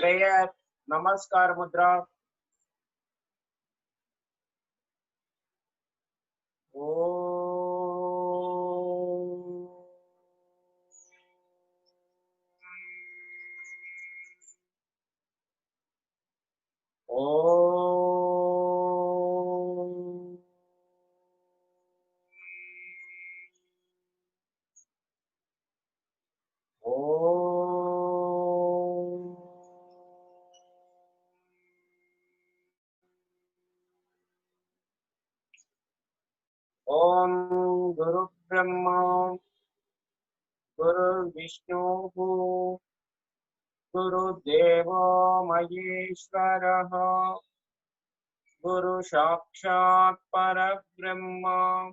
prayer, Namaskar Mudra. Om Guru Brahma Guru Vishnu Guru Deva Maheshwara Guru Sakshat Parabrahma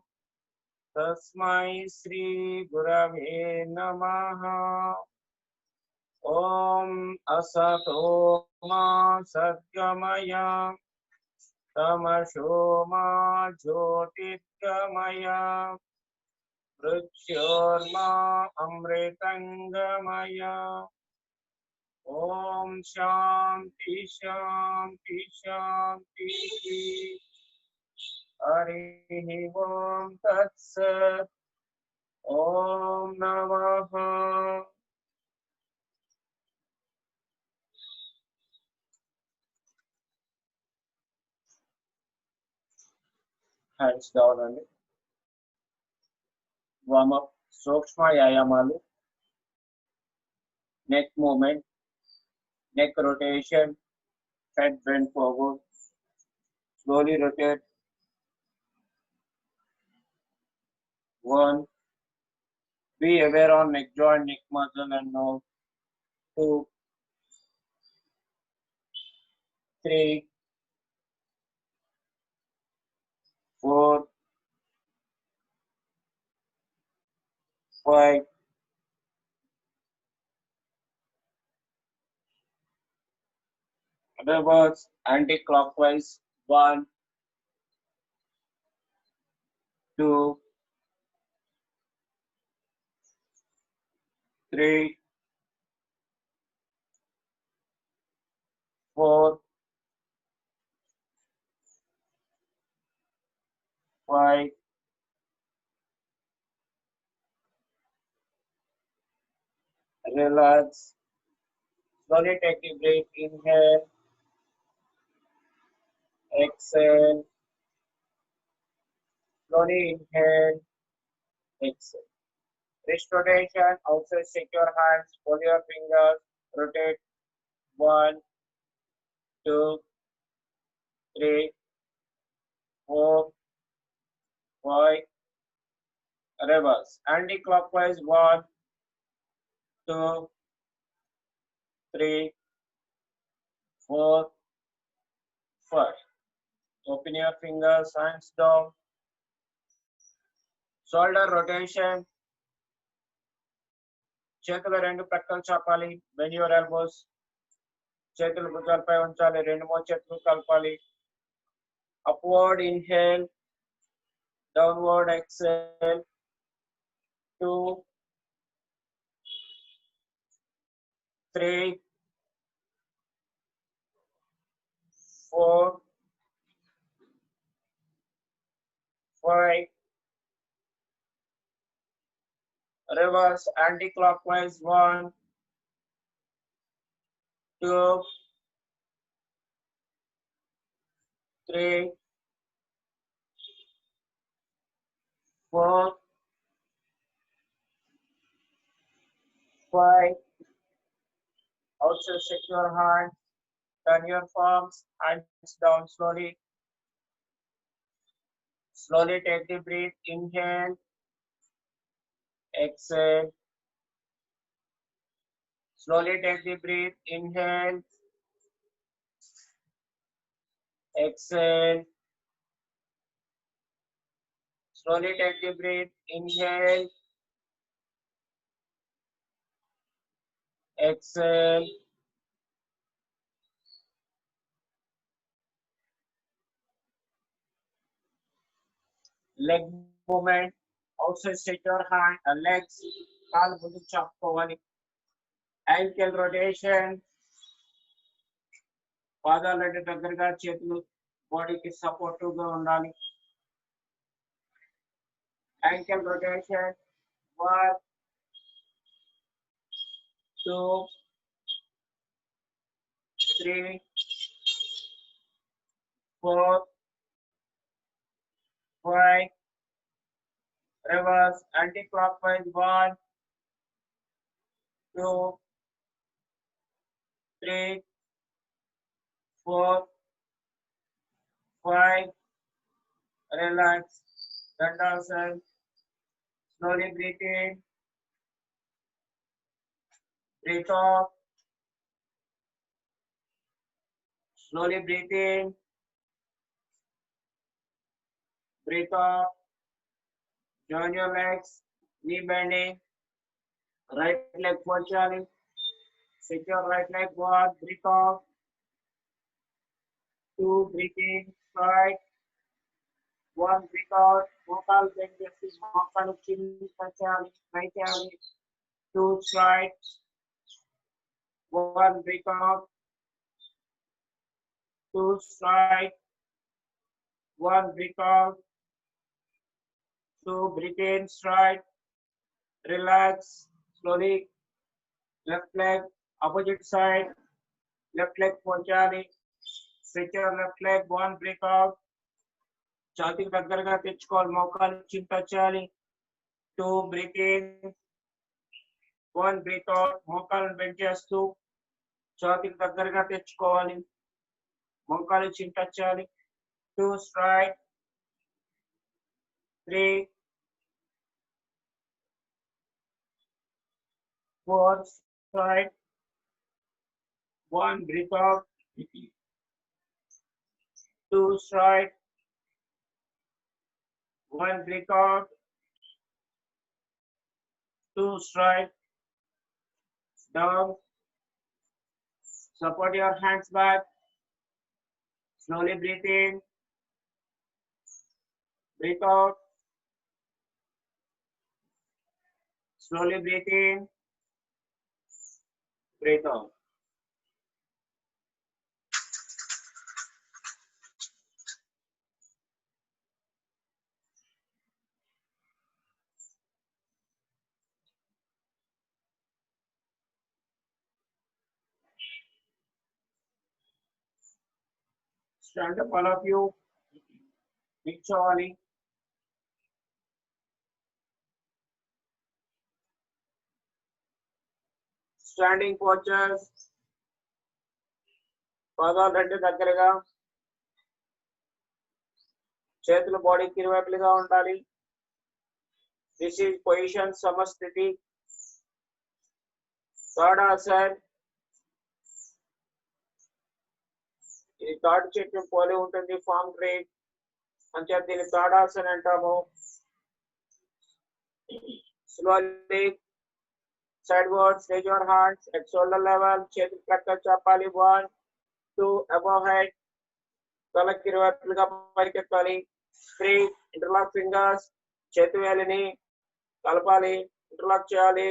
Tasmai Sri Gurave Namaha Om Asato Ma Satgamaya Tamasho Ma Jyotirgamaya Mrityorma Amritangamaya Om Shanti Shanti Shanti Harihi Om Tat Sat Om Namaha. Hands down on it. Warm up. Sukshma Yayamalu. Neck movement. Neck rotation. Head bend forward. Slowly rotate. 1. Be aware on neck joint, neck muscle and nose. 2, 3, 4, 5. Reverse anti-clockwise. 1, 2, 3, 4, 5. Relax. Slowly take a breath. Inhale. Exhale. Slowly inhale. Exhale. Wrist rotation. Also shake your hands. Hold your fingers. Rotate. 1, 2, 3, 4, 5. Reverse. Anti-clockwise. 1, 2, 3, 4, 5. Open your fingers, hands down. Shoulder rotation. చేతులు రెండు ప్రక్కలు చాపాలి. Bend your elbows. చేతులు భుజాలపై ఉంచాలి. రెండు మోచేతులు కలపాలి. Upward inhale. Downward exhale. 2, 3, 4, 5. Reverse anti-clockwise. 1, 2, 3, 4, 5. Also shake your hands. Turn your palms, hands down slowly. Slowly take the breath. Inhale. Exhale. Slowly take the breath. Inhale. Exhale. Slowly take the breath. Inhale. Exhale. Leg movement. Also sit your hand and legs. Kaal bhuju chapkovali. Ankle rotation. పాదాలు రెండు దగ్గరగా, చేతులు బాడీకి supportive గా ఉండాలి. Ankle rotation 1 2 3 4 5 reverse anti-clockwise 1 2 3 4 5 relax dandasana. Slowly breathe in, breathe off, slowly breathe in, breathe off. Join your legs, knee bending, right leg forward. Sit your right leg, 1, breathe off, 2, breathe in, straight, 1, breathe out, vocal benches, vocal chin, right hand, 2, straight, 1, breathe out, 2, straight, 1, breathe out, 2, breathe in, straight, relax, slowly, left leg, opposite side, left leg ponchali, switch your left leg, 1, breathe out, ఛాతీకి దగ్గరగా తెచ్చుకోవాలి, మోకాలు chin touch చేయాలి, 2, breathe in, 1, breathe out, మోకాలను bend చేస్తూ ఛాతీకి దగ్గరగా తెచ్చుకోవాలి, మోకాలు chin touch చేయాలి, 2, straight, 3 4 straight, 1, breathe out, 2, straight, 1, breathe out, 2, straight, down, support your hands back, slowly breathe in, breathe out, slowly breathe in, breathe out. Stand up, all of you. నిల్చోవాలి. Standing postures. పాదాలు రెండు దగ్గరగా, చేతులు బాడీకి ఇరువైపులుగా ఉండాలి. This is position Samasthiti. Tadasana. ఇది తాడు చెట్టు పోలి ఉంటుంది, ఫామ్ ట్రీ. అంతే, దీన్ని తాడాసన్ అంటాము. Slowly sidewards, raise your hands at shoulder level, చేతులు ప్రక్కన చాపాలి, 1 2 above head, తలకి ఇరువైపులుగా పైకెత్తాలి, 3 ఇంటర్లాక్ ఫింగర్స్, చేతి వేలిని కలపాలి, ఇంటర్లాక్ చేయాలి,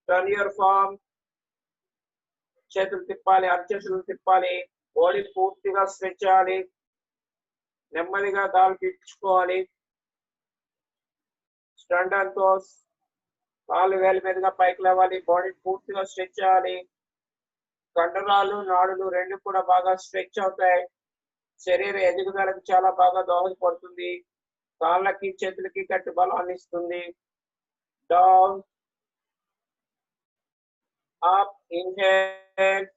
టర్న్ యువర్ ఫార్మ్, చేతులు తిప్పాలి, అరచేతులు తిప్పాలి, బాడీ పూర్తిగా స్ట్రెచ్ చేయాలి, నెమ్మదిగా దాలు పీల్చుకోవాలి. స్టాండ్ అండ్ టోస్, కాళ్ళు వేలు మీదుగా పైకి లేవాలి, బాడీ పూర్తిగా స్ట్రెచ్ చేయాలి. కండరాలు నాడులు రెండు కూడా బాగా స్ట్రెచ్ అవుతాయి. శరీర ఎదుగుదలకు చాలా బాగా దోహదపడుతుంది. కాళ్ళకి చేతులకి గట్టి బలాన్ని ఇస్తుంది. Down, up, inhale,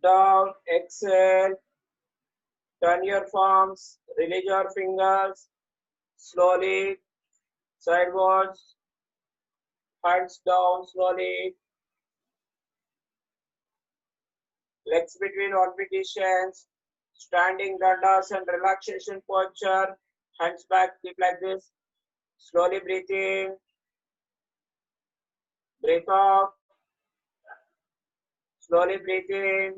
down, exhale. Turn your palms, release your fingers, slowly, sidewards, hands down slowly, legs between repetitions, standing dandasana relaxation posture, hands back, keep like this, slowly breathe in, breathe off, slowly breathe in,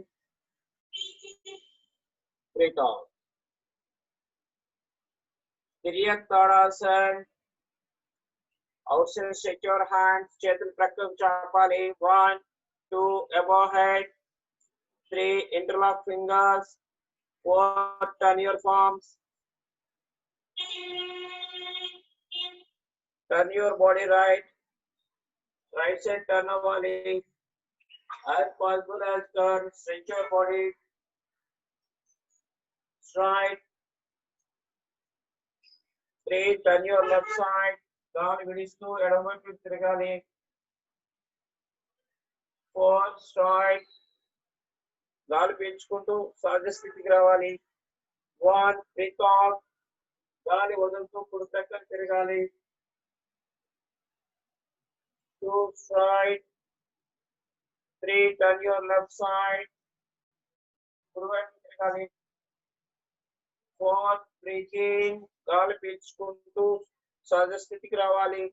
breathe out. Tiryak Tadasana, outside stretch your hands, చేతులు ప్రక్కకు చాపాలి. 1, 2 above head, 3 interlock fingers, 4 turn your palms, turn your body right side turn అవ్వాలి. As possible as turn, stretch your body straight. 3 turn your left side, గాలి విడిస్తూ ఎడమ వైపు తిరగాలి. 4 straight, గాలి పీల్చుకుంటూ సహజ స్థితికి రావాలి. 1 breathe out, గాలి వదులుతూ కుడి ప్రక్కన తిరగాలి. 2 straight, 3 turn your left side, కుడి వైపు తిరగాలి. 4 breathe in, గాలి పీల్చుకుంటూ సహజ స్థితికి రావాలి.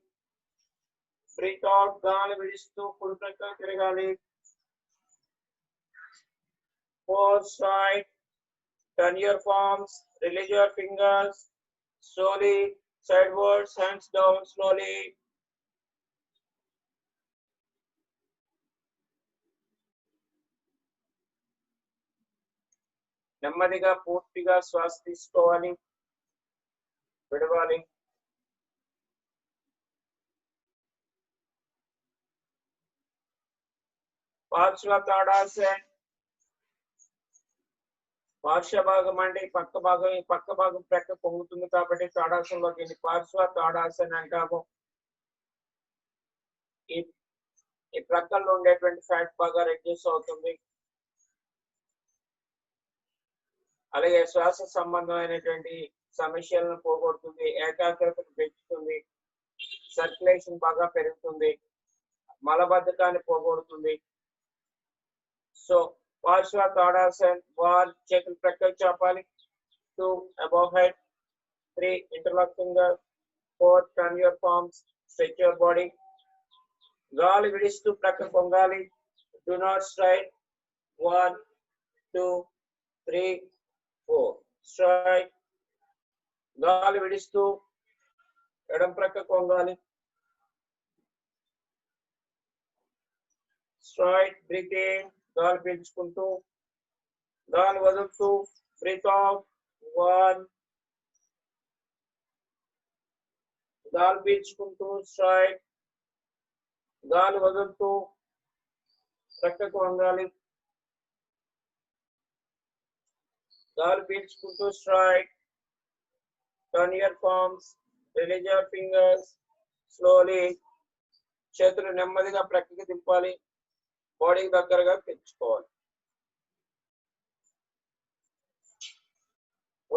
బ్రీత్ అవుట్, గాలి విడిస్తూ కుడి ప్రక్కన తిరగాలి. 4 straight, turn your palms, release your fingers slowly, sidewards, hands down slowly. నెమ్మదిగా పూర్తిగా శ్వాస తీసుకోవాలి, విడవాలి. పార్శ్వ తాడాసన, పార్శ్వ భాగం అంటే ఈ పక్క భాగం ప్రక్క పొంగుతుంది కాబట్టి తాడాసనలోకి వెళ్ళి పార్శ్వ తాడాసన అంటాము. ఈ ప్రక్కల్లో ఉండేటువంటి ఫ్యాట్ బాగా రెడ్యూస్ అవుతుంది. అలాగే శ్వాస సంబంధమైనటువంటి సమస్యలను పోగొడుతుంది, ఏకాగ్రతను పెంచుతుంది, సర్క్యులేషన్ బాగా పెరుగుతుంది, మలబద్ధకాన్ని పోగొడుతుంది. సో పార్శ్వ తాడాసన, 1 చేతులు ప్రక్కకు చాపాలి. 2 above head, 3 interlock fingers, 4 turn your palms, stretch your body. గాలి విడిస్తూ ప్రక్కకు పొంగాలి. Do not straight. 1, 2, 3, 4 straight. గాలి విడిస్తూ ఎడం ప్రక్కకు పొంగాలి. Straight, breathe in, గాలి పీల్చుకుంటూ గాలి వదులుతూ బ్రీత్ అవుట్. 1, గాలి పీల్చుకుంటూ స్ట్రైట్, గాలి వదులుతూ ప్రక్కకు వంగాలి. గాలి పీల్చుకుంటూ straight, turn your palms, release your fingers slowly. చేతులు నెమ్మదిగా ప్రక్కకి తిప్పాలి, బాడీకి దగ్గరగా పెంచుకోవాలి.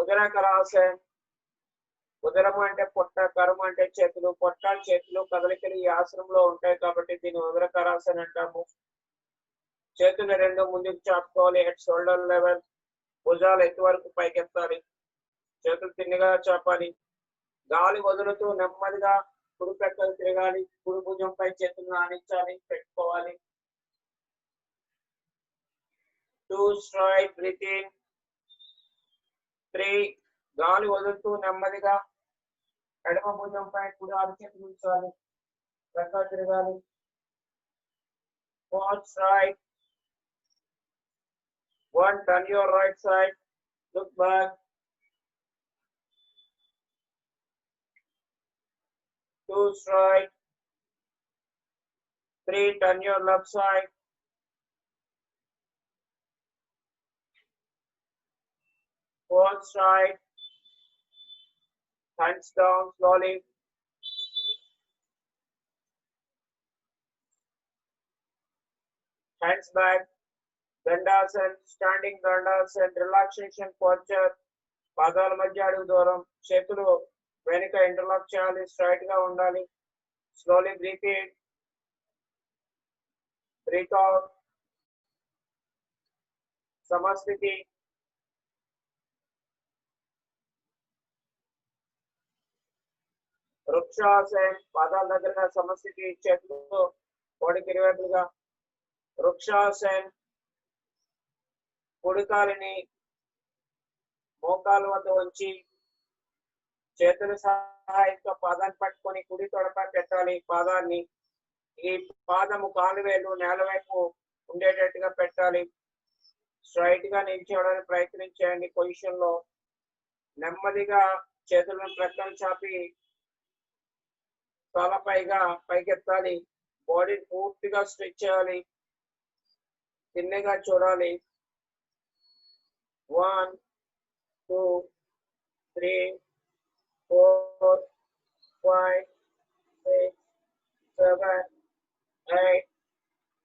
ఉదరకరాసన, ఉదరము అంటే పొట్ట, కరము అంటే చేతులు. పొట్ట చేతులు కదలికలు ఈ ఆసనంలో ఉంటాయి కాబట్టి దీన్ని ఉదరకరాసన అంటాము. చేతులు 2 ముందుకు చాపుకోవాలి, హెడ్ షోల్డర్ లెవెల్. భుజాలు ఎత్తు వరకు పైకెత్తాలి, చేతులు తిన్నగా చాపాలి. గాలి వదులుతూ నెమ్మదిగా కుడి ప్రక్కలు తిరగాలి. కుడి భుజంపై చేతులను ఆనించాలి, పెట్టుకోవాలి. 2 straight, breathe in. 3 గాలి వదులుతూ నెమ్మదిగా ఎడమ భుజంపై కుడి అరచేతులు ఉంచాలి, ప్రక్క తిరగాలి. 4 straight, 1 turn your right side, look back. 2 straight, 3 turn your left side, 4 straight, hands down slowly. Hands back, Dandasana, standing Dandasana, relaxation posture. పాదాల మధ్య అడుగు దూరం, చేతులు వెనుక ఇంటర్లాక్ చేయాలి, స్ట్రైట్ గా ఉండాలి. Slowly breathe in, breathe out. Samasthiti. Vrikshasana, పాదాల దగ్గర సమస్థితి, చేతులు బాడీకి ఇరువైపులుగా. వృక్షాసన, కుడికాలిని మోకాలు వద్ద ఉంచి చేతుల సహాయంతో పాదాన్ని పట్టుకొని కుడి తొడపై పెట్టాలి. పెట్టాలి పాదాన్ని. ఈ పాదము కాలువేలు నేల వైపు ఉండేటట్టుగా పెట్టాలి. స్ట్రైట్ గా నిల్చోవడానికి ప్రయత్నించండి. పొజిషన్ లో నెమ్మదిగా చేతులను ప్రక్కన చాపి తల పైకెత్తాలి. బాడీని పూర్తిగా స్ట్రెచ్ చేయాలి. తిన్నగా చూడాలి. 1 2 3 4 5 6 7 8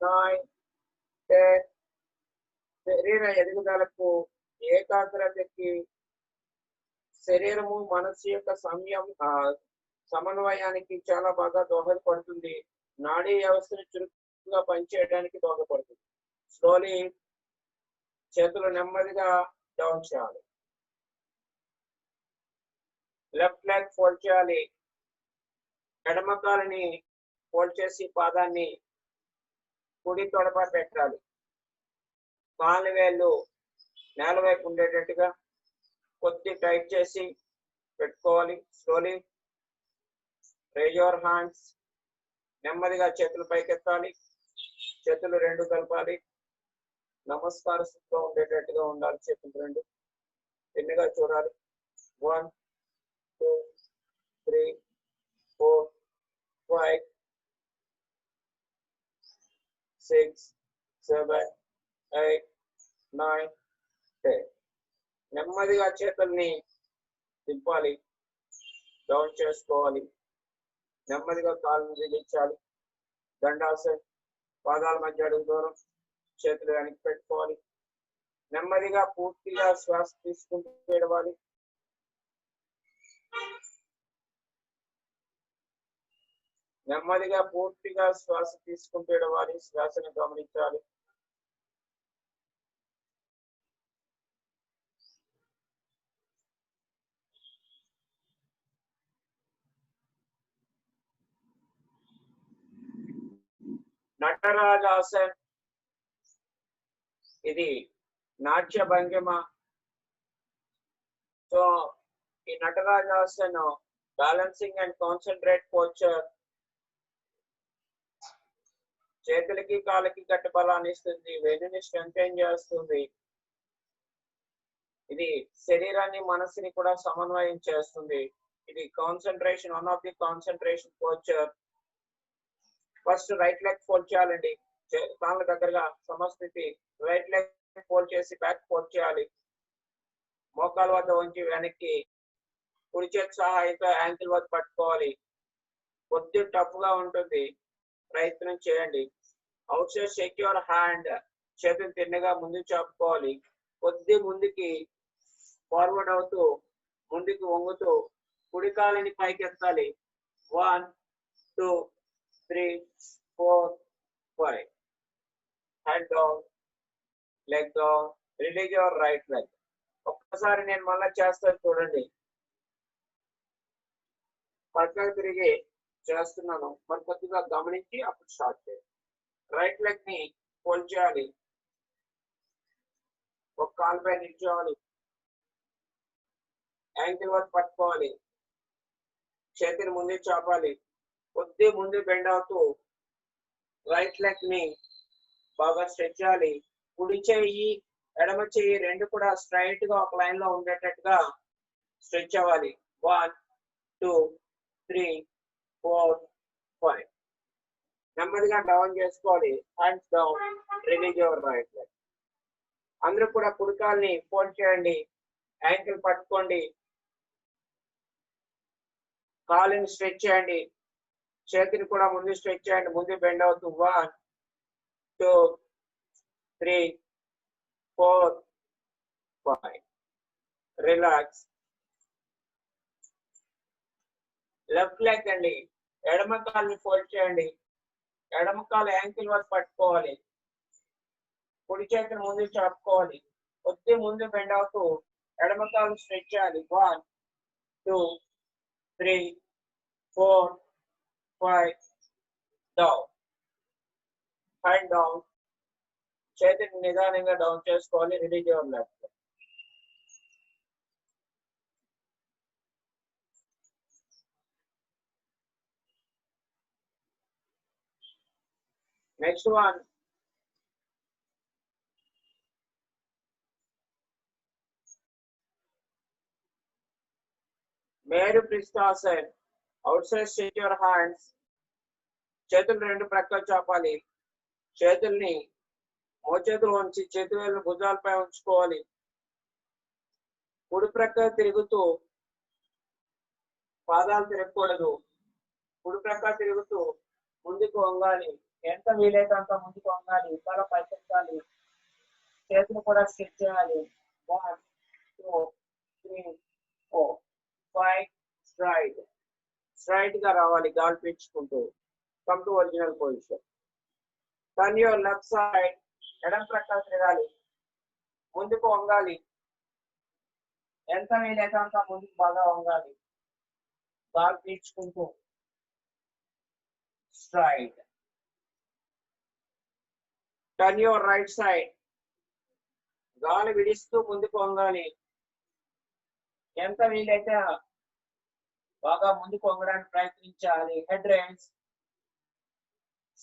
9 10. శరీర ఎదుగుదలకు, ఏకాగ్రతకి, శరీరము మనస్సు యొక్క సమన్వయానికి చాలా బాగా దోహదపడుతుంది. నాడీ వ్యవస్థను చురుకుగా పనిచేయడానికి దోహదపడుతుంది. స్లోలీ చేతులు నెమ్మదిగా డౌన్ చేయాలి. లెఫ్ట్ లెగ్ ఫోల్డ్ చేయాలి. ఎడమ కాలుని ఫోల్డ్ చేసి పాదాన్ని కుడి తొడపై పెట్టాలి. కాలు వేళ్ళు నేల వైపు ఉండేటట్టుగా కొద్ది టైట్ చేసి పెట్టుకోవాలి. Slowly raise your hands. నెమ్మదిగా చేతులు పైకెత్తాలి. చేతులు రెండు కలపాలి. నమస్కార స్థితిలో ఉండేటట్టుగా ఉండాలి. చేతులు రెండు తిన్నగా చూడాలి. 1 2 3 4 5 6 7 8 9 10. నెమ్మదిగా చేతుల్ని తిప్పాలి. డౌన్ చేసుకోవాలి. నెమ్మదిగా కాళ్ళను దిగించాలి. దండాసన్. పాదాల మధ్య అడుగు దూరం. చేతులు వెనక్కి పెట్టుకోవాలి. నెమ్మదిగా పూర్తిగా శ్వాస తీసుకుంటూ ఏడవాలి. నెమ్మదిగా పూర్తిగా శ్వాస తీసుకుంటూ ఏడవాలి. శ్వాసను గమనించాలి. నటరాజాసన్. ఇది నాట్య భంగిమ. సో ఈ నటరాజాసన్ బ్యాలెన్సింగ్ అండ్ కాన్సన్ట్రేట్ పోస్చర్. చేతులకి కాళ్ళకి గట్టి బలాన్ని ఇస్తుంది. వెన్నుని స్ట్రెంథెన్ చేస్తుంది. ఇది శరీరాన్ని మనసుని కూడా సమన్వయం చేస్తుంది. ఇది concentration, one of the concentration posture. First right leg fold చేయాలండి. కాళ్ళ దగ్గరగా సమస్థితి. రైట్ లెగ్ ఫోల్డ్ చేసి బ్యాక్ ఫోల్డ్ చేయాలి. మోకాల వద్ద ఉంచి వెనక్కి కుడి చేతి సహాయంతో యాంకిల్ వద్ద పట్టుకోవాలి. కొద్ది టఫ్ గా ఉంటుంది. ప్రయత్నం చేయండి. Out side Sheikh your hand. చేతులు తిన్నగా ముందుకు చాపుకోవాలి. కొద్ది ముందుకి ఫార్వర్డ్ అవుతూ ముందుకు వంగుతూ కుడి కాలిని పైకి ఎత్తాలి. 1 2 3 4 5. Hand down, leg down. Release your right leg. ఒక్కసారి నేను మళ్ళీ చేస్తాను చూడండి. పక్కకు తిరిగి చేస్తున్నాను. మరి కొద్దిగా గమనించి అప్పుడు స్టార్ట్ చేయండి. రైట్ లెగ్ ని ఫోల్డ్ చేయాలి. ఒక కాలుపై నిల్చోవాలి. యాంకిల్ వద్ద పట్టుకోవాలి. చేతిని ముందు చాపాలి. కొద్ది ముందు బెండ్ అవుతూ రైట్ లెగ్ ని బాగా స్ట్రెచ్ చేయాలి. కుడి చెయ్యి ఎడమ చెయ్యి రెండు కూడా స్ట్రైట్ గా ఒక లైన్ లో ఉండేటట్టుగా స్ట్రెచ్ అవ్వాలి. 1 2 3 4 5. నెమ్మదిగా డౌన్ చేసుకోవాలి. Hands down. Release your right leg. అందరూ కూడా కుడికాల్ని ఫోల్డ్ చేయండి. యాంకిల్ పట్టుకోండి. కాలుని స్ట్రెచ్ చేయండి. చేతిని కూడా ముందు స్ట్రెచ్ చేయండి. ముందు బెండ్ అవుతూ 1 2 3 4 5. రిలాక్స్. లెఫ్ట్ లెగ్ అండి. ఎడమ కాలుని ఫోల్డ్ చేయండి. ఎడమ కాలు యాంకిల్ వద్ద పట్టుకోవాలి. కుడి చేతిని ముందు చాపుకోవాలి. కొద్ది ముందు బెండ్ అవుతూ ఎడమ కాలు స్ట్రెచ్ చేయాలి. 1 2 3 4 5. డౌన్. Hand down. చేతిని నిదానంగా డౌన్ చేసుకోవాలి. Release your left. Next one, Meru Prishthasana. Outside stretch your hands. చేతులు రెండు ప్రక్కలు చాపాలి. చేతుల్ని మోచేతులు ఉంచి చేతి వేలు భుజాలపై ఉంచుకోవాలి. కుడి ప్రక్క తిరుగుతూ పాదాలు తిరగకూడదు. కుడి ప్రక్క తిరుగుతూ ముందుకు వంగాలి. ఎంత వీలైతే అంత ముందుకు వంగాలి. తల పైకెత్తాలి. చేతులు కూడా స్ట్రెచ్ చేయాలి. 1 2 3 4 5 స్ట్రైట్. స్ట్రైట్ గా రావాలి గాలి పీల్చుకుంటూ. Come to original position. Turn your left side. ఎడం ప్రక్క తిరగాలి. ముందుకు వంగాలి. ఎంత వీలైతే అంత ముందుకు బాగా వంగాలి. గాలి పీల్చుకుంటూ straight. Turn your right side. గాలి విడిస్తూ ముందుకు వంగాలి. ఎంత వీలైతే బాగా ముందుకు వంగడానికి ప్రయత్నించాలి. Head raise.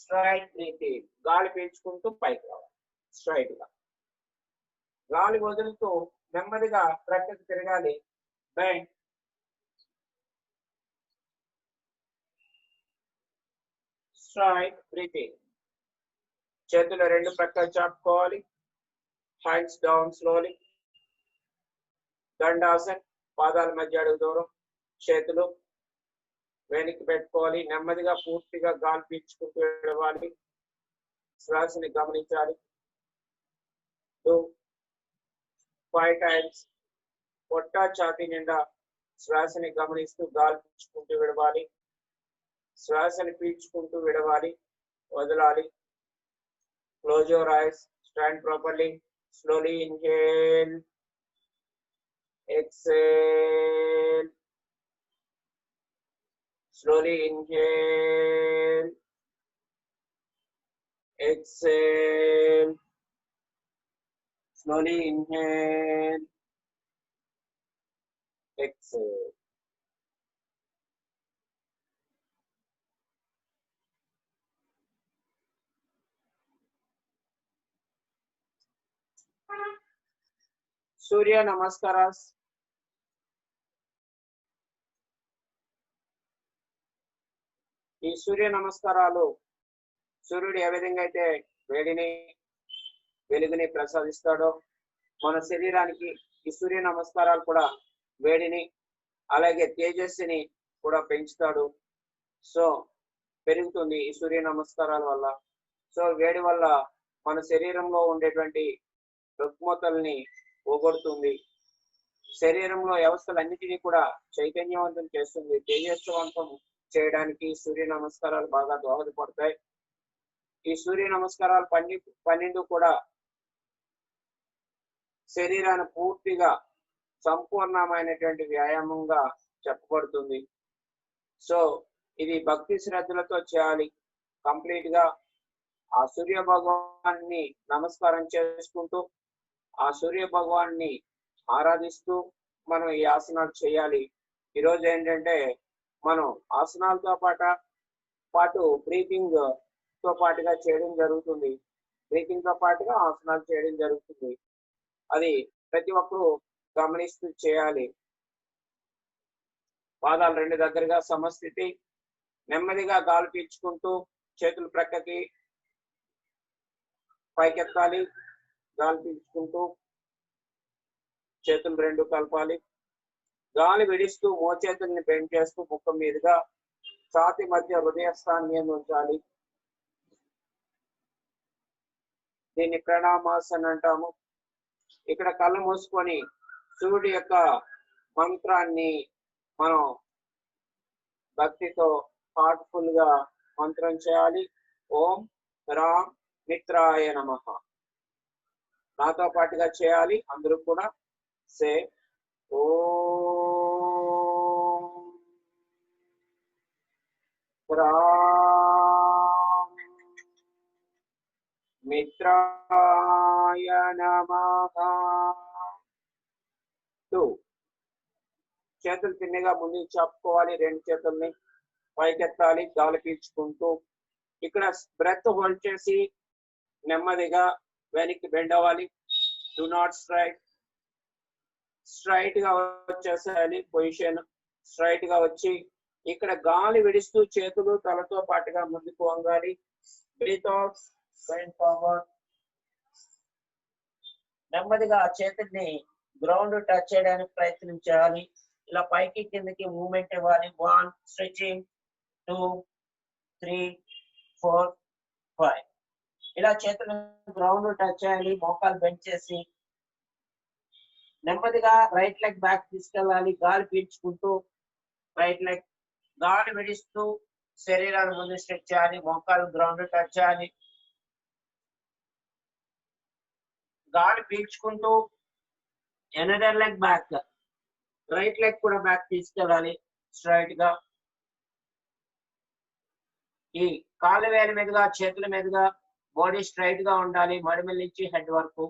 Straight breathing. గాలి పీల్చుకుంటూ పైకి రావాలి స్ట్రైట్ గా. గాలి వదులుతూ నెమ్మదిగా ప్రక్కకు తిరగాలి. బెండ్. Straight breathing. చేతులు రెండు ప్రక్కలు చాపుకోవాలి. Hands down slowly. దండాసన్. పాదాల మధ్య అడుగు దూరం. చేతులు వెనక్కి పెట్టుకోవాలి. నెమ్మదిగా పూర్తిగా గాలి పీల్చుకుంటూ వెళ్ళాలి. శ్వాసని గమనించాలి. 2 5 టైమ్స్. పొట్ట ఛాతీ నిండా శ్వాసని గమనిస్తూ గాలి పీల్చుకుంటూ విడవాలి. శ్వాసని పీల్చుకుంటూ విడవాలి. వదలాలి. Close your ice. Stand properly. Slowly inhale. Exhale. Slowly inhale, exhale. Slowly inhale, exhale. Surya Namaskaras. ఈ సూర్య నమస్కారాలు సూర్యుడు ఏ విధంగా అయితే వేడిని వెలుగుని ప్రసాదిస్తాడో మన శరీరానికి ఈ సూర్య నమస్కారాలు కూడా వేడిని అలాగే తేజస్సుని కూడా పెంచుతాడు. సో పెరుగుతుంది ఈ సూర్య నమస్కారాల వల్ల. సో వేడి వల్ల మన శరీరంలో ఉండేటువంటి రుగ్మతల్ని పోగొడుతుంది. శరీరంలో వ్యవస్థలన్నిటినీ కూడా చైతన్యవంతం చేస్తుంది. తేజస్వంతం చేయడానికి సూర్య నమస్కారాలు బాగా దోహదపడతాయి. ఈ సూర్య నమస్కారాలు 12 కూడా శరీరాన్ని పూర్తిగా సంపూర్ణమైనటువంటి వ్యాయామంగా చెప్పబడుతుంది. సో ఇది భక్తి శ్రద్ధలతో చేయాలి. కంప్లీట్ గా ఆ సూర్య భగవాన్ని నమస్కారం చేసుకుంటూ ఆ సూర్య భగవాన్ని ఆరాధిస్తూ మనం ఈ ఆసనాలు చేయాలి. ఈరోజు ఏంటంటే మనం ఆసనాలతో పాటు బ్రీతింగ్ తో పాటుగా చేయడం జరుగుతుంది. బ్రీతింగ్ తో పాటుగా ఆసనాలు చేయడం జరుగుతుంది. అది ప్రతి ఒక్కరూ గమనిస్తూ చేయాలి. పాదాలు రెండు దగ్గరగా సమస్థితి. నెమ్మదిగా గాలి పీల్చుకుంటూ చేతులు ప్రక్కకి పైకెత్తాలి. గాలి పీల్చుకుంటూ చేతులు రెండు కలపాలి. గాలి విడిస్తూ మోచేతుల్ని బెండ్ చేస్తూ ముఖం మీదుగా ఛాతీ మధ్య హృదయస్థానం మీద ఉంచాలి. దీన్ని ప్రణామాసన్ అంటాము. ఇక్కడ కళ్ళు మూసుకొని సూర్యుడి యొక్క మంత్రాన్ని మనం భక్తితో హార్ట్ఫుల్ గా మంత్రం చేయాలి. ఓం రామ్ మిత్రాయ నమః. నాతో పాటుగా చేయాలి అందరూ కూడా. సే ఓం రామ్ మిత్రాయ నమః. 2 చేతులు తిన్నగా ముందుకు చాపుకోవాలి. రెండు చేతుల్ని పైకెత్తాలి. గాలి పీల్చుకుంటూ ఇక్కడ బ్రెత్ హోల్డ్ చేసి నెమ్మదిగా వెనక్కి బెండ్ అవ్వాలి. Do not straight. స్ట్రైట్ గా వచ్చేసేయాలి. పొజిషన్ స్ట్రైట్ గా వచ్చి ఇక్కడ గాలి విడుస్తూ చేతులు తలతో పాటుగా ముందుకు వంగాలి. Breathe out, bend forward. నెమ్మదిగా ఆ చేతుల్ని గ్రౌండ్ టచ్ చేయడానికి ప్రయత్నం చేయాలి. ఇలా పైకి కిందకి మూవ్మెంట్ ఇవ్వాలి. 1 స్ట్రెచింగ్, 2 3 4 5. ఇలా చేతులు గ్రౌండ్ టచ్ చేయాలి. మోకాలు బెండ్ చేసి నెమ్మదిగా రైట్ లెగ్ బ్యాక్ తీసుకెళ్ళాలి. గాలి పీల్చుకుంటూ రైట్ లెగ్, గాలి విడిస్తూ శరీరాన్ని ముందు స్ట్రెచ్ చేయాలి. మోకాలు గ్రౌండ్ టచ్ చేయాలి. గాలి పీల్చుకుంటూ another leg back, right leg కూడా బ్యాక్ తీసుకెళ్ళాలి స్ట్రైట్ గా. ఈ కాలు వేల మీదుగా చేతుల మీదుగా బాడీ స్ట్రైట్ గా ఉండాలి. మడిమల నుంచి హెడ్ వరకు.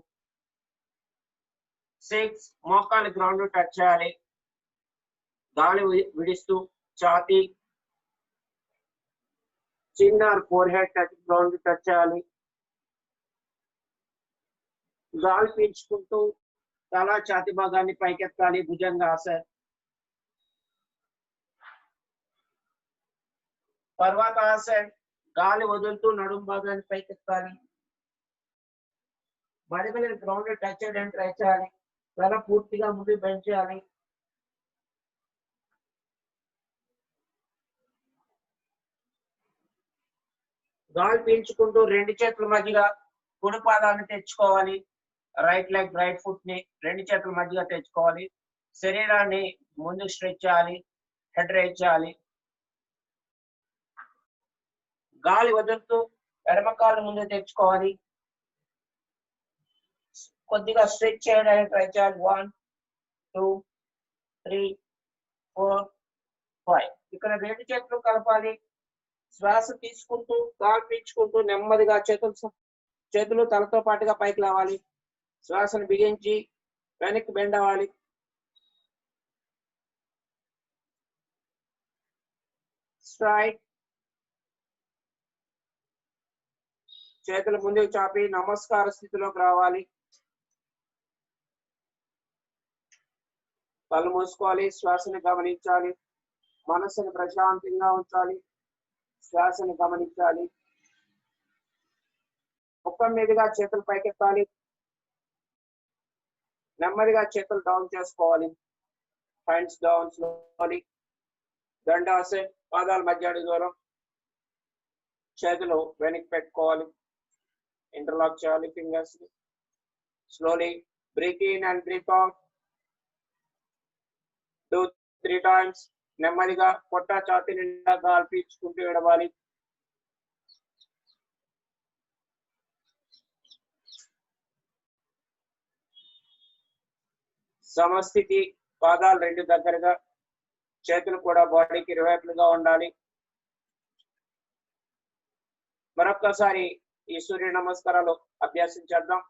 6 మోకాలు గ్రౌండ్ టచ్ చేయాలి. గాలి విడిస్తూ ఛాతీ, చిన్న four head touch ground touch చేయాలి. గాలి పీల్చుకుంటూ తల ఛాతి భాగాన్ని పైకెత్తాలి. భుజంగాసన. పర్వతాసన, గాలి వదులుతూ నడుం భాగాన్ని పైకెత్తాలి. మడిమల గ్రౌండ్ టచ్ చేయడానికి ట్రై చేయాలి. తల పూర్తిగా ముందు బెండ్ చేయాలి. గాలి పీల్చుకుంటూ రెండు చేతుల మధ్యగా కుడి పాదాన్ని తెచ్చుకోవాలి. రైట్ లెగ్, రైట్ ఫుట్ ని రెండు చేతుల మధ్యగా తెచ్చుకోవాలి. శరీరాన్ని ముందుకు స్ట్రెచ్ చేయాలి. హెడ్ రైజ్ చేయాలి. గాలి వదులుతూ ఎడమ కాలు ముందు తెచ్చుకోవాలి. కొద్దిగా స్ట్రెచ్ చేయడానికి ట్రై చేయాలి. 1 2 3 4 5. ఇక్కడ రెండు చేతులు కలపాలి. శ్వాస తీసుకుంటూ గాలి పీల్చుకుంటూ నెమ్మదిగా చేతులు తలతో పాటుగా పైకి లేవాలి. శ్వాసను బిగించి వెనక్కి బెండ్ అవ్వాలి. స్ట్రైట్. చేతులు ముందుకు చాపి నమస్కార స్థితిలోకి రావాలి. కళ్ళు మూసుకోవాలి. శ్వాసను గమనించాలి. మనసును ప్రశాంతంగా ఉంచాలి. శ్వాసను గమనించాలి. ముఖం మీదుగా చేతులు పైకెత్తాలి. నెమ్మదిగా చేతులు డౌన్ చేసుకోవాలి. Hands down slowly. దండాసన్, పాదాల మధ్య అడుగు దూరం. చేతులు వెనక్కి పెట్టుకోవాలి. ఇంటర్లాక్ చేయాలి ఫింగర్స్ ని. Slowly breathe in and breathe out. 2 3 times. నెమ్మదిగా పొట్ట ఛాతీ నిండా గాలి పీల్చుకుంటూ విడవాలి. సమస్థితి. పాదాలు రెండు దగ్గరగా, చేతులు కూడా బాడీకి ఇరువైపులుగా ఉండాలి. మరొక్కసారి ఈ సూర్య నమస్కారాలు అభ్యాసం చేద్దాం.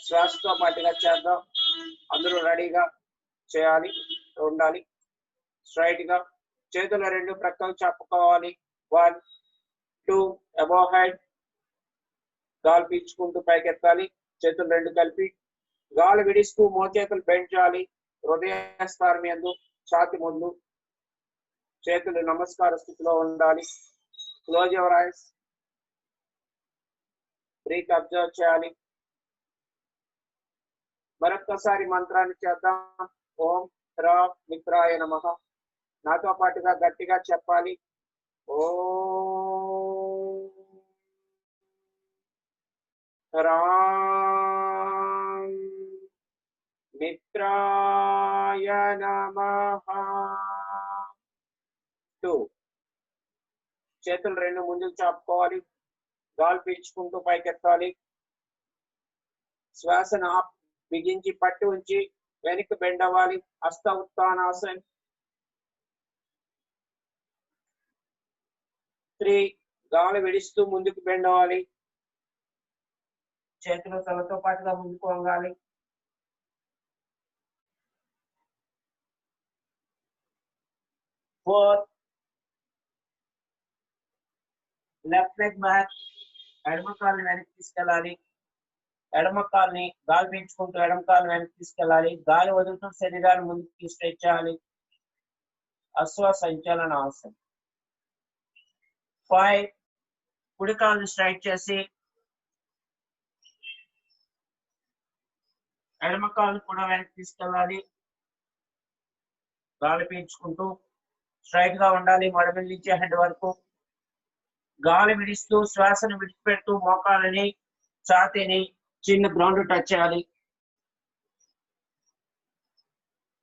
శ్వాసతో పాటుగా చేద్దాం. అందరూ రెడీగా చేయాలి, ఉండాలి. స్ట్రైట్ గా చేతులు రెండు ప్రక్కలు చాపుకోవాలి. 1 2 అబోవ్ హెడ్. గాలి పీల్చుకుంటూ పైకెత్తాలి. చేతులు రెండు కలిపి గాలి విడిస్తూ మోచేతులు బెండ్ చేయాలి. హృదయ స్థానం యందు ఛాతి ముందు. చేతులు నమస్కార స్థితిలో ఉండాలి. Close your eyes. Breath observe చేయాలి. మరొక్కసారి మంత్రాన్ని చేద్దాం. ఓం హ్రాం మిత్రాయ నమః. నాతో పాటుగా గట్టిగా చెప్పాలి. ఓం హ్రాం మిత్రాయ నమః. 2. చేతులు రెండు ముందుకు చాపుకోవాలి. గాలి పీల్చుకుంటూ పైకెత్తాలి. శ్వాసను బిగించి పట్టి ఉంచి వెనక్కి బెండ్ అవ్వాలి. హస్త ఉత్తానాసన్. 3. గాలి విడిస్తూ ముందుకు బెండ్ అవ్వాలి. చేతులు తలతో పాటుగా ముందుకు వంగాలి. 4. లెఫ్ట్ లెగ్ బ్యాక్, ఎడమ కాలుని వెనక్కి తీసుకెళ్ళాలి. ఎడమ కాలుని గాలి పీల్చుకుంటూ ఎడమ కాలు వెనక్కి తీసుకెళ్ళాలి. గాలి వదులుతూ శరీరాన్ని ముందుకి స్ట్రెచ్ చేయాలి. అశ్వ సంచలన ఆసనం. 5 కుడి కాలుని స్ట్రైట్ చేసి ఎడమ కాలు కూడా వెనక్కి తీసుకెళ్ళాలి. గాలి పీల్చుకుంటూ స్ట్రైట్ గా ఉండాలి మడమల నుంచి హెడ్ వరకు. గాలి విడిస్తూ శ్వాసను విడిచిపెడుతూ మోకాలని ఛాతీని చిన్న గ్రౌండ్ టచ్ చేయాలి.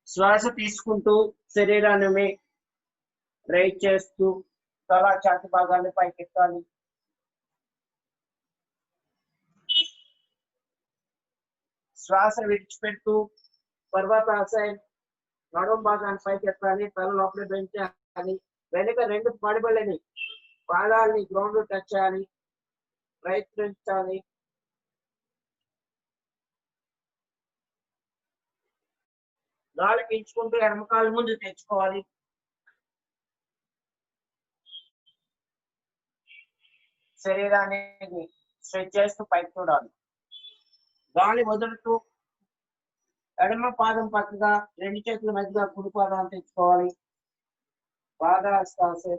శ్వాస తీసుకుంటూ శరీరాన్ని రైజ్ చేస్తూ తల ఛాతి భాగాన్ని పైకెత్తాలి. శ్వాస విడిచిపెడుతూ పర్వతాసన్ నడుం భాగాన్ని పైకెత్తాలి. తల లోపల పెంచాలి. వెనుక 2 పడబలని పాదాలని గ్రౌండ్ టచ్ చేయాలి. ప్రయత్నించాలి. గాలి పీల్చుకుంటూ ఎడమకాలు ముందు తెచ్చుకోవాలి. శరీరాన్ని స్ట్రెచ్ చేస్తూ పైకి చూడాలి. గాలి వదులుతూ ఎడమ పాదం పక్కగా 2 చేతుల మధ్యగా కుడి పాదాన్ని తెచ్చుకోవాలి. పాదాస్తాసే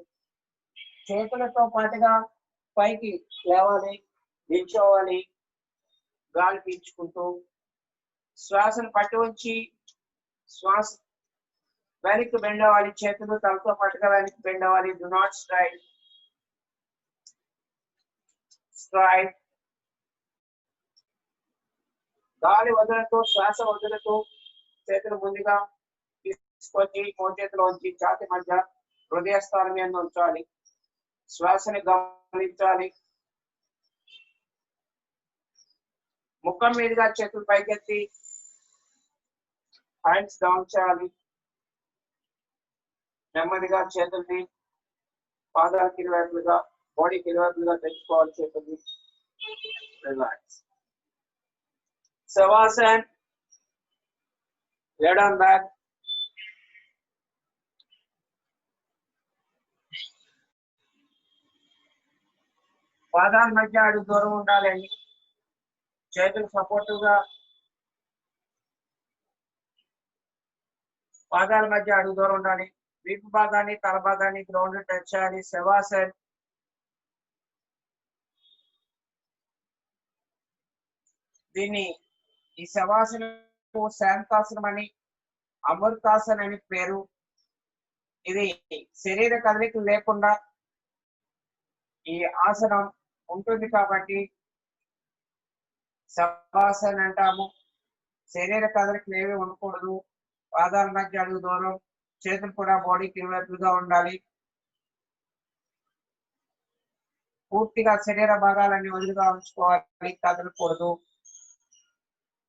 చేతులతో పాటుగా పైకి లేవాలి, నిల్చోవాలి. గాలి పీల్చుకుంటూ శ్వాసను పట్టి ఉంచి శ్వాస వెనక్కి బెండ్ అవ్వాలి. చేతులు తలతో పాటుగా వెనక్కి బెండ్ అవ్వాలి. Do not straight. గాలి వదులుతూ శ్వాస వదులుతూ చేతులు ముందుగా తీసుకొచ్చి మోచేతులు ఉంచి ఛాతి మధ్య హృదయ స్థానం మీద ఉంచాలి. శ్వాసని గమనించాలి. ముఖం మీదుగా చేతులు పైకెత్తి హ్యాండ్స్ డౌన్ చేయాలి. నెమ్మదిగా చేతుల్ని పాదాలకి ఇరువైపులుగా బాడీకి ఇరువైపులుగా తెచ్చుకోవాలి. చేతుల్ని relax. Shavasan, lay down back. పాదాల మధ్య అడుగు దూరం ఉండాలండి. చేతులు సపోర్టివ్ గా పాదాల మధ్య అడుగు దూరం ఉండాలి. వీపు భాగాన్ని తల భాగాన్ని గ్రౌండ్ టచ్ చేయాలి. శవాసన్. దీన్ని ఈ శవాసనం శాంతాసనం అని అమృతాసనం అని పేరు. ఇది శరీర కదలికలు లేకుండా ఈ ఆసనం ఉంటుంది కాబట్టి శవాసనం అంటాము. శరీర కదలికలు ఏవి ఉండకూడదు. పాదాల మధ్య అడుగు దూరం, చేతులు కూడా బాడీకి ఇరువైపులుగా ఉండాలి. పూర్తిగా శరీర భాగాలన్నీ వదులుగా ఉంచుకోవాలి, కదలకూడదు.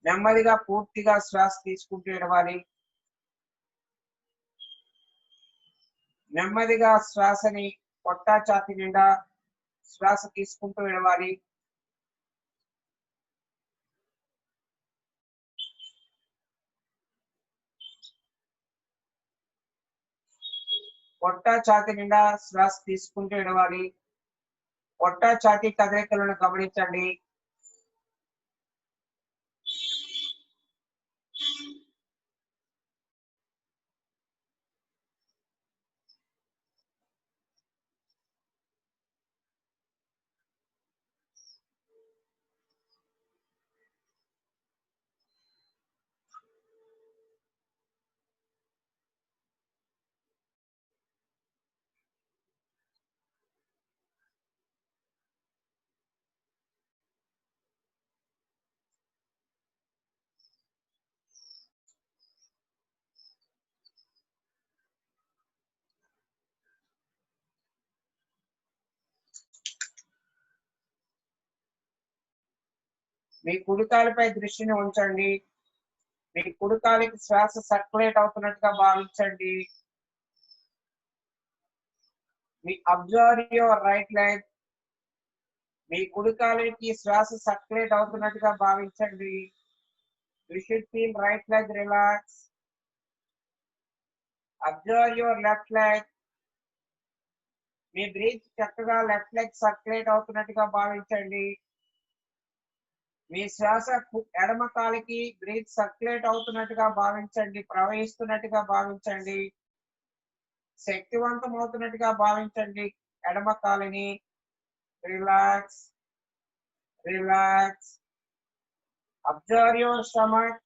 నెమ్మదిగా పూర్తిగా శ్వాస తీసుకుంటూ ఇడవాలి. నెమ్మదిగా శ్వాసని పొట్టా ఛాతీ నిండా శ్వాస తీసుకుంటూ ఇడవాలి. పొట్టా ఛాతీ నిండా శ్వాస తీసుకుంటూ ఇడవాలి. పొట్టా ఛాతీ కదలికలను గమనించండి. మీ కుడికాలపై దృష్టిని ఉంచండి. మీ కుడికాలికి శ్వాస సర్క్యులేట్ అవుతున్నట్టుగా భావించండి. మీ అబ్జర్వ్ యువర్ రైట్ లెగ్. మీ కుడికాలికి శ్వాస సర్క్యులేట్ అవుతున్నట్టుగా భావించండి. You should feel right leg relax. Observe your left leg. మీ బ్రీత్ చక్కగా లెఫ్ట్ లెగ్ సర్క్యులేట్ అవుతున్నట్టుగా భావించండి. మీ శ్వాస ఎడమ కాలికి బ్రీత్ సర్క్యులేట్ అవుతున్నట్టుగా భావించండి, ప్రవహిస్తున్నట్టుగా భావించండి, శక్తివంతం అవుతున్నట్టుగా భావించండి. ఎడమ కాలిని relax relax. Observe your stomach.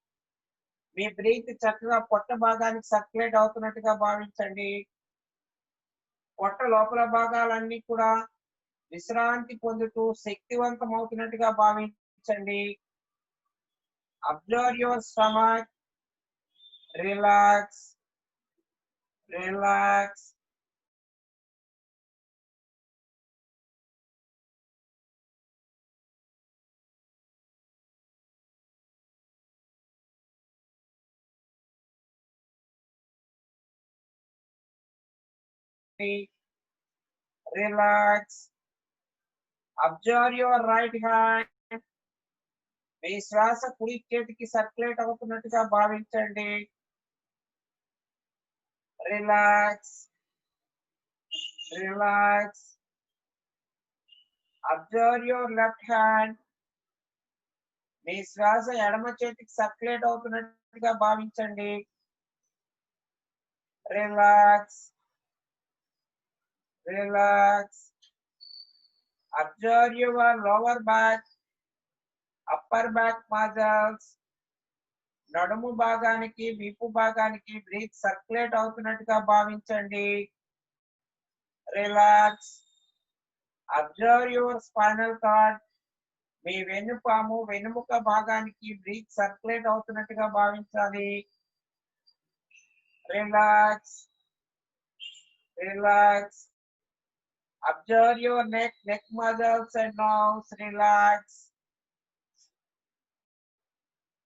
మీ బ్రీత్ చక్కగా పొట్ట భాగానికి సర్క్యులేట్ అవుతున్నట్టుగా భావించండి. పొట్ట లోపల భాగాలన్నీ కూడా విశ్రాంతి పొందుతూ శక్తివంతం అవుతున్నట్టుగా భావించండి. Observe your stomach. Relax relax. Relax. Observe your right hand. మీ శ్వాస కుడి చేతికి సర్క్యులేట్ అవుతున్నట్టుగా భావించండి. Relax relax. Observe your left hand. మీ శ్వాస ఎడమ చేతికి సర్క్యులేట్ అవుతున్నట్టుగా భావించండి. Relax relax. Observe your lower back, upper back muscles. నడుము భాగానికి వీపు భాగానికి బ్రీత్ సర్క్యులేట్ అవుతున్నట్టుగా భావించండి. Relax. Observe your spinal cord. మీ వెన్నుపాము వెన్నుముక భాగానికి బ్రీత్ సర్క్యులేట్ అవుతున్నట్టుగా భావించాలి. Relax relax. Observe your neck muscles and nerves. Relax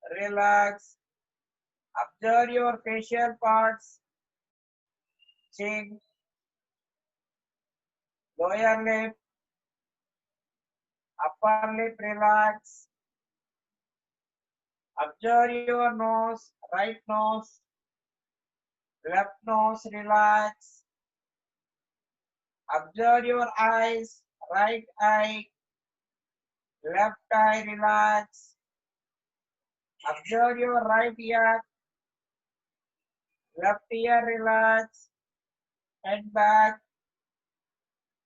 relax. Observe your facial parts, chin, lower lip, upper lip, relax. Observe your nose, right nose, left nose, relax. Observe your eyes, right eye, left eye, relax. Observe your right ear, left ear, relax. Head back,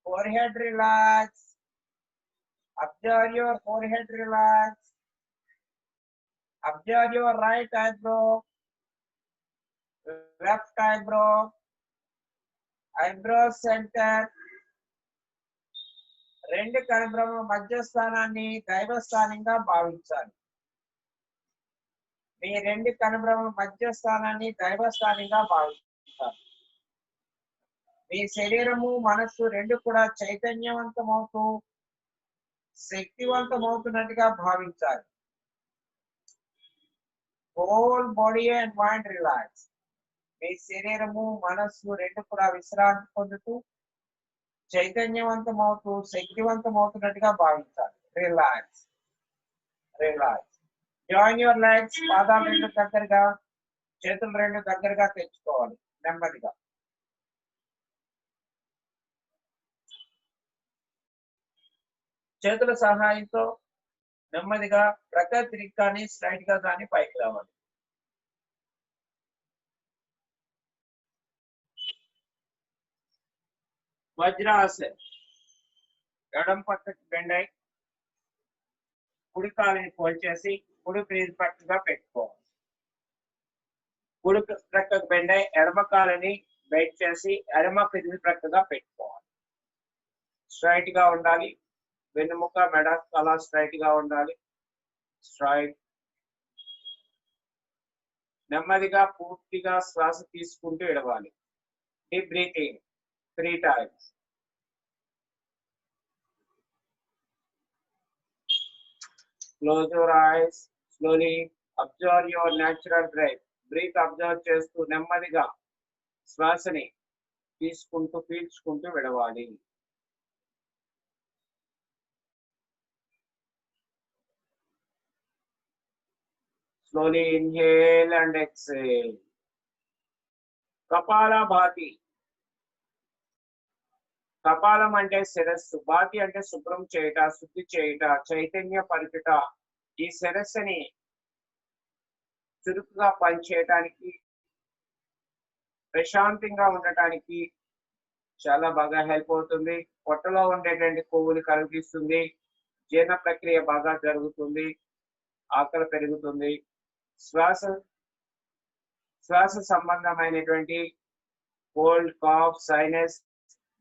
forehead, relax. Observe your forehead, relax. Observe your right eyebrow, left eyebrow, eyebrow center. రెండు కనుబ్రహ్మ మధ్యస్థానాన్ని దైవస్థానంగా భావించాలి. మీ రెండు కనుబ్రహ్మ మధ్యస్థానాన్ని దైవస్థానంగా భావించాలి. మీ శరీరము మనస్సు రెండు కూడా చైతన్యవంతమవుతూ శక్తివంతమవుతున్నట్టుగా భావించాలి. Whole body and mind relax. మీ శరీరము మనస్సు రెండు కూడా విశ్రాంతి పొందుతూ చైతన్యవంతమవుతూ శక్తివంతమవుతున్నట్టుగా భావించాలి. Relax relax. Join your legs. పాదాలు రెండు దగ్గరగా, చేతులు రెండు దగ్గరగా తెచ్చుకోవాలి నెమ్మదిగా. చేతుల సహాయంతో నెమ్మదిగా ప్రకృతి కానీ స్ట్రైట్ గా కానీ పైకి రావాలి. వజ్రాసన్. ఎడం పక్కకి బెండ్ అయి కుడి కాలిని పోల్చేసి కుడి ప్రీతి పక్కగా పెట్టుకోవాలి. కుడి ప్రక్కకు బెండ్ అయి ఎడమ కాలిని బెండ్ చేసి ఎడమ ప్రీతి ప్రక్కగా పెట్టుకోవాలి. స్ట్రైట్ గా ఉండాలి. వెన్నుముక మెడ తల స్ట్రైట్ గా ఉండాలి. స్ట్రైట్. నెమ్మదిగా పూర్తిగా శ్వాస తీసుకుంటూ విడవాలి. Deep breathing 3 times. Close your eyes. Slowly observe your natural breath. Breathe observe చేస్తూ నెమ్మదిగా శ్వాసని తీసుకుంటూ పీల్చుకుంటూ విడవాలి. Slowly inhale and exhale. Kapalabhati. కపాలం అంటే శిరస్సు, బాతి అంటే శుభ్రం చేయుట, శుద్ధి చేయుట, చైతన్య పరుచుట. ఈ శిరస్సుని చురుకుగా పనిచేయటానికి, ప్రశాంతంగా ఉండటానికి చాలా బాగా హెల్ప్ అవుతుంది. పొట్టలో ఉండేటువంటి కొవ్వులు కరిగిస్తుంది, జీర్ణ ప్రక్రియ బాగా జరుగుతుంది, ఆకలి పెరుగుతుంది, శ్వాస సంబంధమైనటువంటి cold, cough, sinus,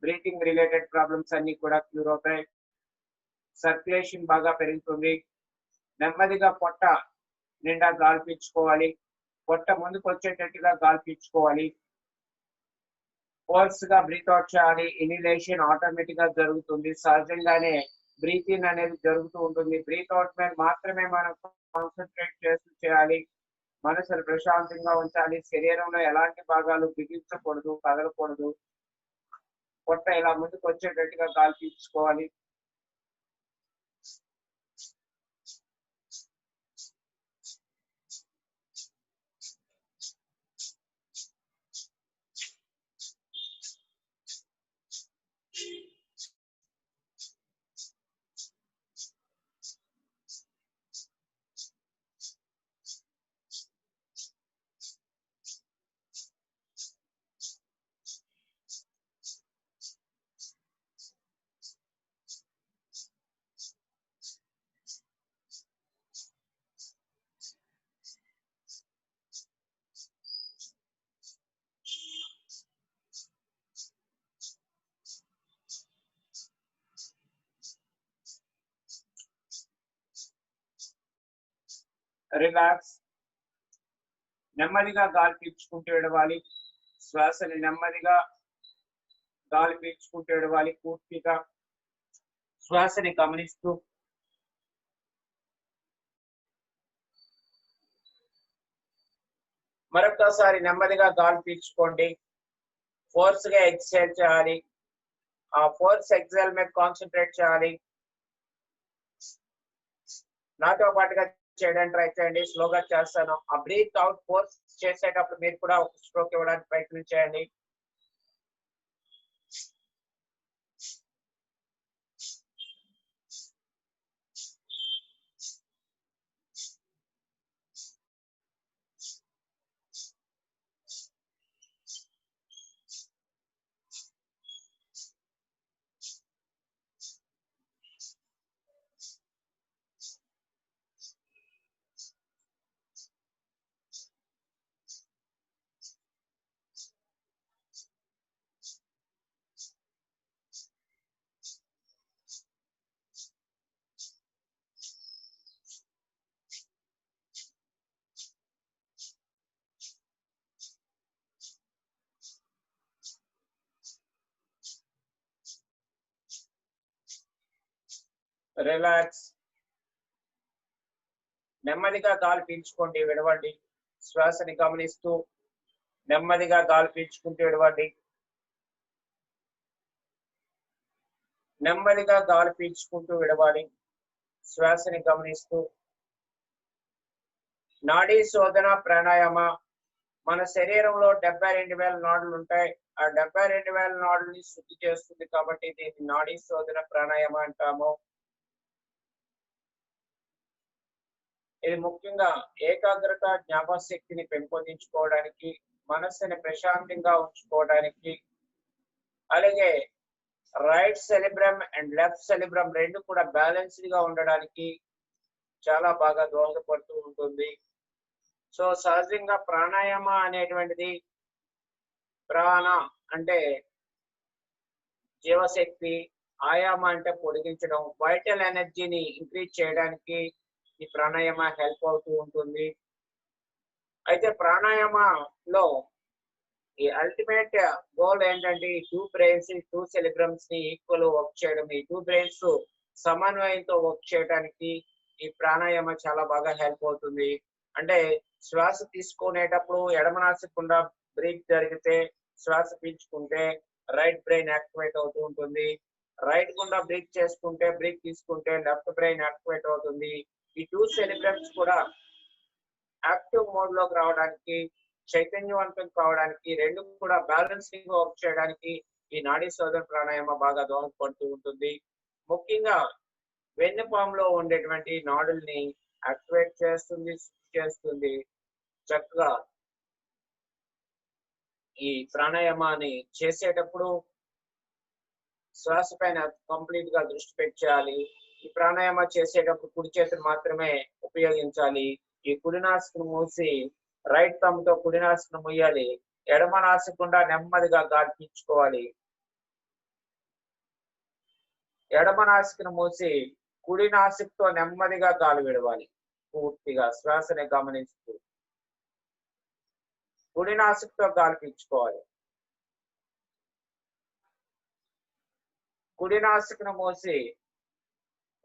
breathing related problems అన్ని కూడా క్యూర్ అవుతాయి. సర్క్యులేషన్ బాగా పెరుగుతుంది. నెమ్మదిగా పొట్ట నిండా గాలి పీల్చుకోవాలి, పొట్ట ముందుకు వచ్చేటట్టుగా గాలి పీల్చుకోవాలి, ఫోర్స్ గా బ్రీత్ అవుట్ చేయాలి. ఇన్హలేషన్ ఆటోమేటిక్ గా జరుగుతుంది, సహజంగానే బ్రీత్ ఇన్ అనేది జరుగుతూ ఉంటుంది. బ్రీత్ అవుట్ మీద మాత్రమే మనం కాన్సన్ట్రేట్ చేస్తూ చేయాలి. మనసును ప్రశాంతంగా ఉంచాలి. శరీరంలో ఎలాంటి భాగాలు బిగించకూడదు, కదలకూడదు. పొట్ట ఇలా ముందుకు వచ్చేటట్టుగా గాలి పీల్చుకోవాలి. రిలాక్స్. నెమ్మదిగా గాలి పీల్చుకుంటూ విడవాలి. శ్వాసని నెమ్మదిగా గాలి పీల్చుకుంటూ విడవాలి. పూర్తిగా శ్వాసని గమనిస్తూ మరొకసారి నెమ్మదిగా గాలి పీల్చుకోండి. ఫోర్స్ గా ఎక్సైల్ చేయాలి. ఆ ఫోర్స్ ఎక్సైల్ మీద కాన్సన్ట్రేట్ చేయాలి. నాతో పాటుగా చేయడానికి ట్రై చేయండి. స్లోగా చేస్తాను. ఆ బ్రీత్ అవుట్ ఫోర్స్ చేసేటప్పుడు మీరు కూడా ఒక స్ట్రోక్ ఇవ్వడానికి ప్రయత్నం చేయండి. రిలాక్స్. నెమ్మదిగా గాలి పీల్చుకోండి, విడవండి. శ్వాసని గమనిస్తూ నెమ్మదిగా గాలి పీల్చుకుంటూ విడవండి. నెమ్మదిగా గాలి పీల్చుకుంటూ విడవాలి. శ్వాసని గమనిస్తూ నాడీ శోధన ప్రాణాయామ. మన శరీరంలో 72,000 నాడులు ఉంటాయి. ఆ 72,000 నాడుల్ని శుద్ధి చేస్తుంది కాబట్టి దీన్ని నాడీ శోధన ప్రాణాయామ అంటాము. ఇది ముఖ్యంగా ఏకాగ్రత, జ్ఞాపకశక్తిని పెంపొందించుకోవడానికి, మనస్సుని ప్రశాంతంగా ఉంచుకోవడానికి, అలాగే right cerebrum and left cerebrum రెండు కూడా బ్యాలెన్స్డ్ గా ఉండడానికి చాలా బాగా దోహదపడుతూ ఉంటుంది. సో సహజంగా ప్రాణాయామ అనేటువంటిది, ప్రాణ అంటే జీవశక్తి, ఆయామ అంటే పొడిగించడం, వైటల్ ఎనర్జీని ఇంక్రీజ్ చేయడానికి ఈ ప్రాణాయామ హెల్ప్ అవుతూ ఉంటుంది. అయితే ప్రాణాయామలో ఈ అల్టిమేట్ గోల్ ఏంటంటే ఈ 2 బ్రెయిన్స్, 2 సెలిబ్రమ్స్ ని ఈక్వల్ వర్క్ చేయడం. ఈ 2 బ్రెయిన్స్ సమన్వయంతో వర్క్ చేయడానికి ఈ ప్రాణాయామ చాలా బాగా హెల్ప్ అవుతుంది. అంటే శ్వాస తీసుకునేటప్పుడు ఎడమ నాసికుండా బ్రీత్ జరిగితే, శ్వాస పీల్చుకుంటే రైట్ బ్రెయిన్ యాక్టివేట్ అవుతూ ఉంటుంది. రైట్ గుండా బ్రీత్ చేసుకుంటే, బ్రీత్ తీసుకుంటే లెఫ్ట్ బ్రెయిన్ యాక్టివేట్ అవుతుంది. ఈ 2 సెలిబ్రమ్స్ కూడా యాక్టివ్ మోడ్ లోకి రావడానికి, చైతన్యవంతం కావడానికి, రెండు కూడా బ్యాలెన్సింగ్ వర్క్ చేయడానికి ఈ నాడీ శోధన ప్రాణాయామ బాగా దోహదపడుతూ ఉంటుంది. ముఖ్యంగా వెన్నుపాములో ఉండేటువంటి నాడుల్ని యాక్టివేట్ చేస్తుంది. చక్కగా ఈ ప్రాణాయామాన్ని చేసేటప్పుడు శ్వాస పైన కంప్లీట్ గా దృష్టి పెట్టాలి. ఈ ప్రాణాయామ చేసేటప్పుడు కుడి చేతిని మాత్రమే ఉపయోగించాలి. ఈ కుడి నాసికను మూసి రైట్ థంబ్ తో కుడి నాసికను మూయాలి. ఎడమ నాసికుండా నెమ్మదిగా గాలి పీల్చుకోవాలి. ఎడమ నాసికను మూసి కుడి నాసికతో నెమ్మదిగా గాలి విడవాలి. పూర్తిగా శ్వాసని గమనిస్తూ కుడి నాసికతో గాలి పీల్చుకోవాలి. కుడి నాసికను మూసి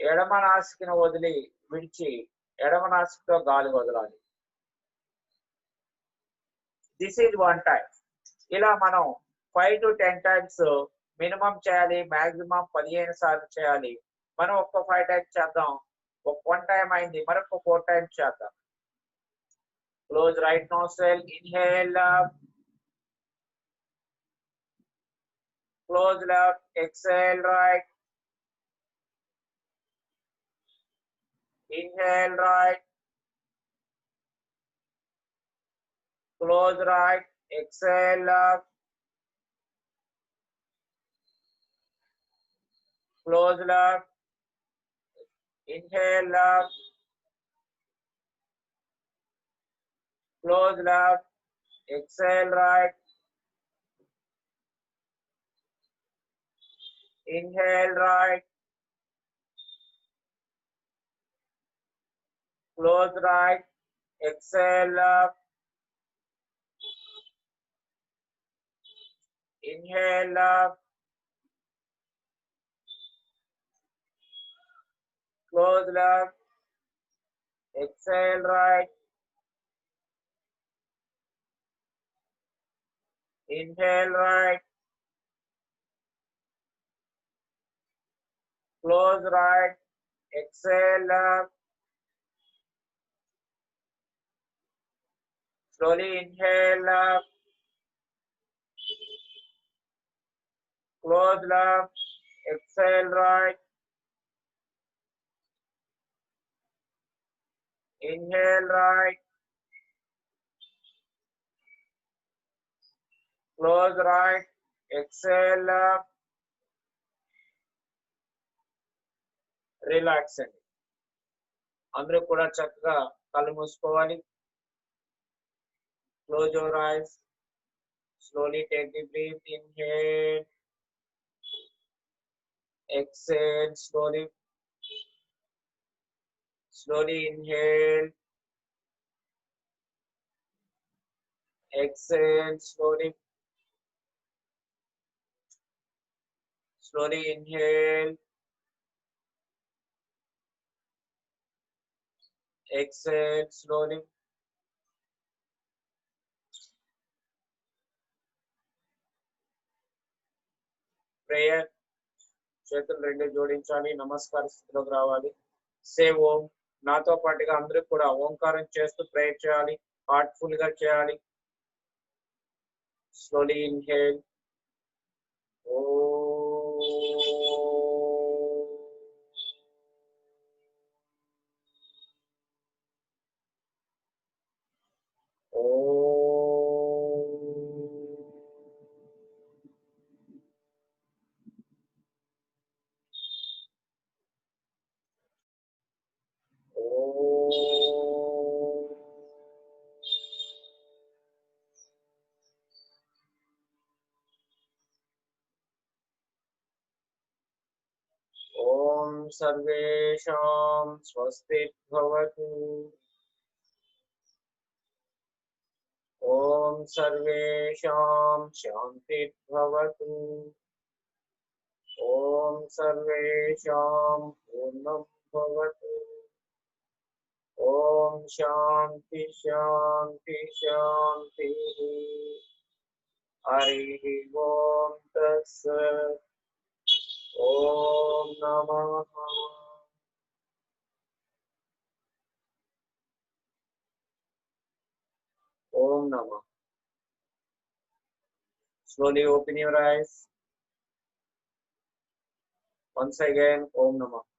ఎడమ నాసికను వదిలి విడిచి ఎడమ నాసికతో గాలి వదలాలి. This is 1 time. ఇలా మనం 5 to 10 టైమ్స్ మినిమం చేయాలి. మాక్సిమం 15 సార్లు చేయాలి. మనం ఒక్క 5 టైమ్స్ చేద్దాం. ఒక 1 టైం అయింది, మరొక 4 టైమ్స్ చేద్దాం. Close right nostril, inhale up, close left, exhale right, inhale right, close right, exhale left, close left, inhale left, close left, exhale right, inhale right, close right, exhale left, inhale left, close left, exhale right, inhale right, close right, exhale left, slowly inhale left, close left, exhale right, inhale right, close right, exhale left, relax అండి. అందరూ కూడా చక్కగా కళ్ళు మూసుకోవాలి. Close your eyes, slowly take the breath, inhale, exhale slowly, slowly inhale, exhale slowly, slowly inhale, exhale slowly, prayer. చేతులు రెండు జోడించాలి, నమస్కార స్థితిలోకి రావాలి. సే ఓం. నాతో పాటుగా అందరూ కూడా ఓంకారం చేస్తూ ప్రేయర్ చేయాలి. హార్ట్ఫుల్ గా చేయాలి. Slowly inhale. ఓం సర్వేషాం స్వస్తి భవతు. ఓం సర్వేషాం శాంతి భవతు. ఓం సర్వేషాం పూర్ణం భవతు. ఓం శాంతి శాంతి శాంతి. హరి ఓం తత్సత్. ఓం నమః. ఓం నమః. Slowly open your eyes. Once again, Om Namah.